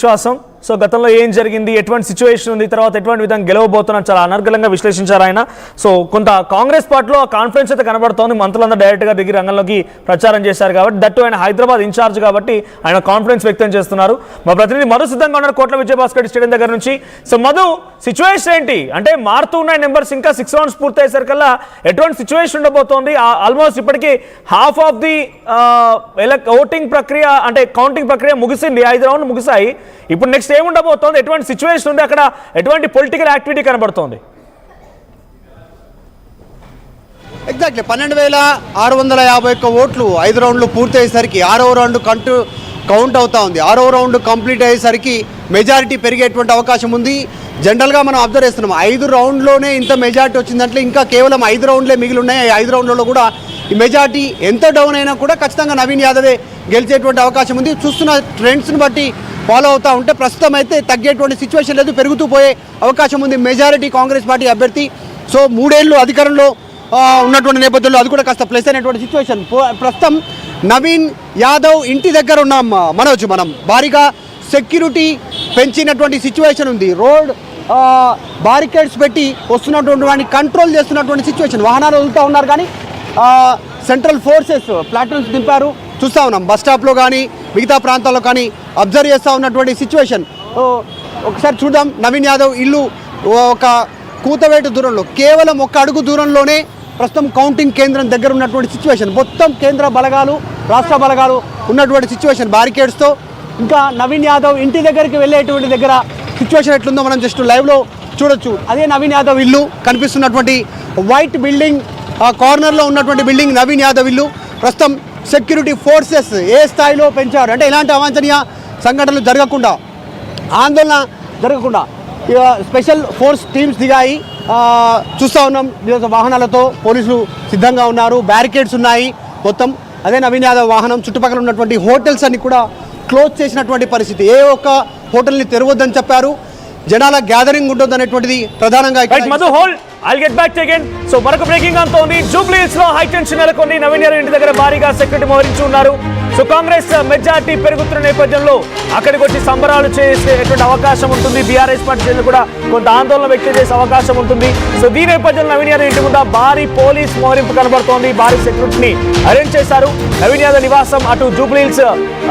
విశ్వాసం సో గతంలో ఏం జరిగింది ఎటువంటి సిచువేషన్ ఉంది తర్వాత ఎటువంటి విధంగా గెలవబోతున్నా చాలా అనర్గళంగా విశ్లేషించారు ఆయన సో కొంత కాంగ్రెస్ పార్టీలో ఆ కాన్ఫిడెన్స్ అయితే కనబడుతోంది మంత్రులందరూ డైరెక్ట్గా దిగి రంగంలోకి ప్రచారం చేశారు కాబట్టి దట్టు ఆయన హైదరాబాద్ ఇన్ఛార్జ్ కాబట్టి ఆయన కాన్ఫిడెన్స్ వ్యక్తం చేస్తున్నారు మా ప్రతినిధి మధు సిద్ధంగా ఉన్నారు కోట్ల విజయభాస్కర్ స్టేడియం దగ్గర నుంచి సో మధు సిచ్యువేషన్ ఏంటి అంటే మారుతూ ఉన్నాయి నెంబర్స్ ఇంకా 6 రౌండ్స్ పూర్తయ్యేసరికల్లా ఎటువంటి సిచ్యువేషన్ ఉండబోతోంది ఆల్మోస్ట్ ఇప్పటికీ హాఫ్ ఆఫ్ ది ఓటింగ్ ప్రక్రియ అంటే కౌంటింగ్ ప్రక్రియ ముగిసింది 5 రౌండ్లు ముగిసాయి ఇప్పుడు నెక్స్ట్ ఏముండబోతోంది ఎటువంటి సిచ్యువేషన్ ఉంది అక్కడ ఎటువంటి పొలిటికల్ యాక్టివిటీ కనబడుతోంది ఎగ్జాక్ట్లీ 12,651 ఓట్లు 5 రౌండ్లు పూర్తి అయ్యేసరికి 6వ రౌండ్ కౌంట్ అవుతా ఉంది 6వ రౌండ్ కంప్లీట్ అయ్యేసరికి మెజారిటీ పెరిగేటువంటి అవకాశం ఉంది జనరల్గా మనం అబ్జర్వ్ చేస్తున్నాం 5 రౌండ్లోనే ఇంత మెజారిటీ వచ్చిందంటే ఇంకా కేవలం 5 రౌండ్లే మిగిలి ఉన్నాయి 5 రౌండ్లలో కూడా ఈ మెజారిటీ ఎంత డౌన్ అయినా కూడా ఖచ్చితంగా నవీన్ యాదవే గెలిచేటువంటి అవకాశం ఉంది చూస్తున్న ట్రెండ్స్ని బట్టి ఫాలో అవుతూ ఉంటే ప్రస్తుతం అయితే తగ్గేటువంటి సిచ్యువేషన్ లేదు పెరుగుతూ పోయే అవకాశం ఉంది మెజారిటీ కాంగ్రెస్ పార్టీ అభ్యర్థి సో 3 ఏళ్ళు అధికారంలో ఉన్నటువంటి నేపథ్యంలో అది కూడా కాస్త ప్లస్ అయినటువంటి సిచ్యువేషన్ ప్రస్తుతం నవీన్ యాదవ్ ఇంటి దగ్గర ఉన్నాం మనోజ్ మనం భారీగా సెక్యూరిటీ పెంచినటువంటి సిచ్యువేషన్ ఉంది రోడ్ బారికేడ్స్ పెట్టి వస్తున్నటువంటి వాడిని కంట్రోల్ చేస్తున్నటువంటి సిచ్యువేషన్ వాహనాలు వదులుతూ ఉన్నారు కానీ సెంట్రల్ ఫోర్సెస్ ప్లాటూన్స్ దింపారు చూస్తూ ఉన్నాం బస్ స్టాప్లో కానీ మిగతా ప్రాంతాల్లో కానీ అబ్జర్వ్ చేస్తూ ఉన్నటువంటి సిచ్యువేషన్ ఒకసారి చూద్దాం నవీన్ యాదవ్ ఇల్లు ఒక కూతవేటు దూరంలో కేవలం 1 అడుగు దూరంలోనే ప్రస్తుతం కౌంటింగ్ కేంద్రం దగ్గర ఉన్నటువంటి సిచ్యువేషన్ మొత్తం కేంద్ర బలగాలు రాష్ట్ర బలగాలు ఉన్నటువంటి సిచ్యువేషన్ బారికేడ్స్తో ఇంకా నవీన్ యాదవ్ ఇంటి దగ్గరికి వెళ్ళేటువంటి దగ్గర సిచ్యువేషన్ ఎట్లుందో మనం జస్ట్ లైవ్లో చూడొచ్చు అదే నవీన్ యాదవ్ ఇల్లు కనిపిస్తున్నటువంటి వైట్ బిల్డింగ్ కార్నర్లో ఉన్నటువంటి బిల్డింగ్ నవీన్ యాదవ్ ఇల్లు ప్రస్తుతం సెక్యూరిటీ ఫోర్సెస్ ఏ స్థాయిలో పెంచారు అంటే ఇలాంటి అవాంఛనీయ సంఘటనలు జరగకుండా ఆందోళన జరగకుండా స్పెషల్ ఫోర్స్ టీమ్స్ దిగాయి చూస్తూ ఉన్నాం వాహనాలతో పోలీసులు సిద్ధంగా ఉన్నారు బ్యారికేడ్స్ ఉన్నాయి మొత్తం అదే నవీన్ యాదవ్ వాహనం చుట్టుపక్కల ఉన్నటువంటి హోటల్స్ అన్ని కూడా క్లోజ్ చేసినటువంటి పరిస్థితి ఏ ఒక్క హోటల్ని తెరవద్దని చెప్పారు జనాల గ్యాదరింగ్ ఉండొద్దు అనేటువంటిది ప్రధానంగా I'll get back to again. So మరొక బ్రేకింగ్ అంతా ఉంది జూబ్లీ హిల్స్ లో హై టెన్షన్ నెలకొంది నవీన్ యాదవ్ ఇంటి దగ్గర భారీగా సెక్యూరిటీ మోహరించి ఉన్నారు సో కాంగ్రెస్ మెజార్టీ పెరుగుతున్న నేపథ్యంలో అక్కడికి వచ్చి సంబరాలు చేసేటువంటి అవకాశం ఉంటుంది బీఆర్ఎస్ పార్టీ శ్రేణులు కూడా కొంత ఆందోళన వ్యక్తం చేసే అవకాశం ఉంటుంది సో దీని నేపథ్యంలో నవీన్ యాదవ్ ఇంటి ముందు భారీ పోలీస్ మోహరింపు కనబడుతోంది భారీ సెక్యూరిటీని అరేంజ్ చేశారు నవీన్ యాదవ్ నివాసం అటు జూబ్లీ హిల్స్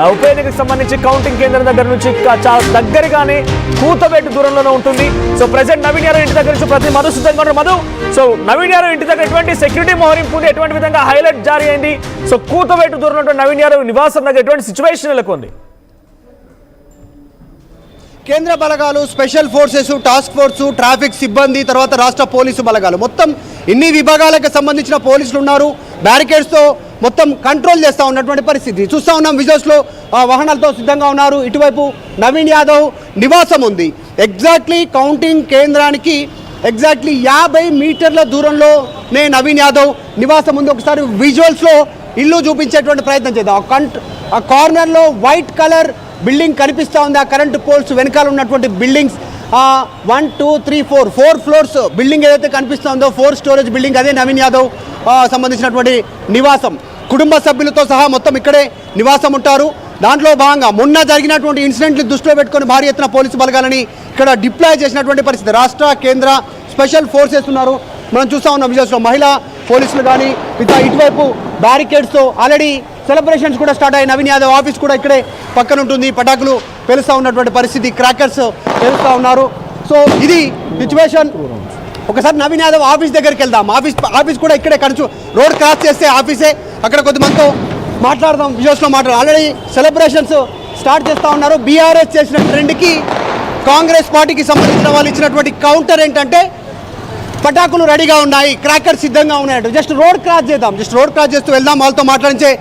ఉప ఎన్నికకు సంబంధించి కౌంటింగ్ కేంద్రం దగ్గర నుంచి చాలా దగ్గరగానే కూతబెట్టు దూరంలోనే ఉంటుంది సో ప్రెసెంట్ నవీన్ యాదవ్ ఇంటి దగ్గర నుంచి ప్రతి మధు సిద్ధంగా మధు సో నవీన్ యాదవ్ ఇంటి దగ్గర ఎటువంటి సెక్యూరిటీ మోహరింపు ఉంది ఎటువంటి విధంగా హైలైట్ జారీ అయింది సో కూతబెట్టు దూరంలో నవీన్ యాదవ్ నివాసం దగ్గర ఎటువంటి సిచ్యువేషన్ నెలకొంది కేంద్ర బలగాలు special forces task force traffic సిబ్బంది తర్వాత రాష్ట్ర పోలీసు బలగాలు మొత్తం ఇన్ని విభాగాలకు సంబంధించిన పోలీసులు ఉన్నారు బ్యారికేడ్స్తో మొత్తం కంట్రోల్ చేస్తూ ఉన్నటువంటి పరిస్థితి చూస్తూ ఉన్నాం విజువల్స్లో వాహనాలతో సిద్ధంగా ఉన్నారు ఇటువైపు నవీన్ యాదవ్ నివాసం ఉంది ఎగ్జాక్ట్లీ కౌంటింగ్ కేంద్రానికి ఎగ్జాక్ట్లీ 50 మీటర్ల దూరంలోనే నవీన్ యాదవ్ నివాసం ఉంది ఒకసారి విజువల్స్లో ఇల్లు చూపించేటువంటి ప్రయత్నం చేద్దాం ఆ కార్నర్లో వైట్ కలర్ బిల్డింగ్ కనిపిస్తూ ఉంది ఆ కరెంటు పోల్స్ వెనకాల ఉన్నటువంటి బిల్డింగ్స్ 1 2 3 4 ఫ్లోర్స్ బిల్డింగ్ ఏదైతే కనిపిస్తుందో 4 స్టోరేజ్ బిల్డింగ్ అదే నవీన్ యాదవ్ సంబంధించినటువంటి నివాసం కుటుంబ సభ్యులతో సహా మొత్తం ఇక్కడే నివాసం ఉంటారు దాంట్లో భాగంగా మొన్న జరిగినటువంటి ఇన్సిడెంట్ని దృష్టిలో పెట్టుకొని భారీ ఎత్తున పోలీసు బలగాలని ఇక్కడ డిప్లాయ్ చేసినటువంటి పరిస్థితి రాష్ట్ర కేంద్ర స్పెషల్ ఫోర్సెస్ ఉన్నారు మనం చూస్తూ ఉన్నాం విజువల్స్లో మహిళా పోలీసులు కానీ ఇటువైపు బ్యారికేడ్స్తో ఆల్రెడీ సెలబ్రేషన్స్ కూడా స్టార్ట్ అయ్యాయి నవీన్ యాదవ్ ఆఫీస్ కూడా ఇక్కడే పక్కన ఉంటుంది పటాకులు పేలుస్తూ ఉన్నటువంటి పరిస్థితి క్రాకర్స్ పేలుస్తూ ఉన్నారు సో ఇది సిచ్యువేషన్ ఒకసారి నవీన్ యాదవ్ ఆఫీస్ దగ్గరికి వెళ్దాం ఆఫీస్ కూడా ఇక్కడే కనుచు రోడ్ క్రాస్ చేస్తే ఆఫీసే అక్కడ కొంతమందితో మాట్లాడదాం విజువల్స్లో ఆల్రెడీ సెలబ్రేషన్స్ స్టార్ట్ చేస్తూ ఉన్నారు బీఆర్ఎస్ చేసిన ట్రెండ్కి కాంగ్రెస్ పార్టీకి సంబంధించిన వాళ్ళు ఇచ్చినటువంటి కౌంటర్ ఏంటంటే పటాకులు రెడీగా ఉన్నాయి క్రాకర్స్ సిద్ధంగా ఉన్నాయి జస్ట్ రోడ్ క్రాస్ చేద్దాం జస్ట్ రోడ్ క్రాస్ చేస్తూ వెళ్దాం వాళ్ళతో మాట్లాడించే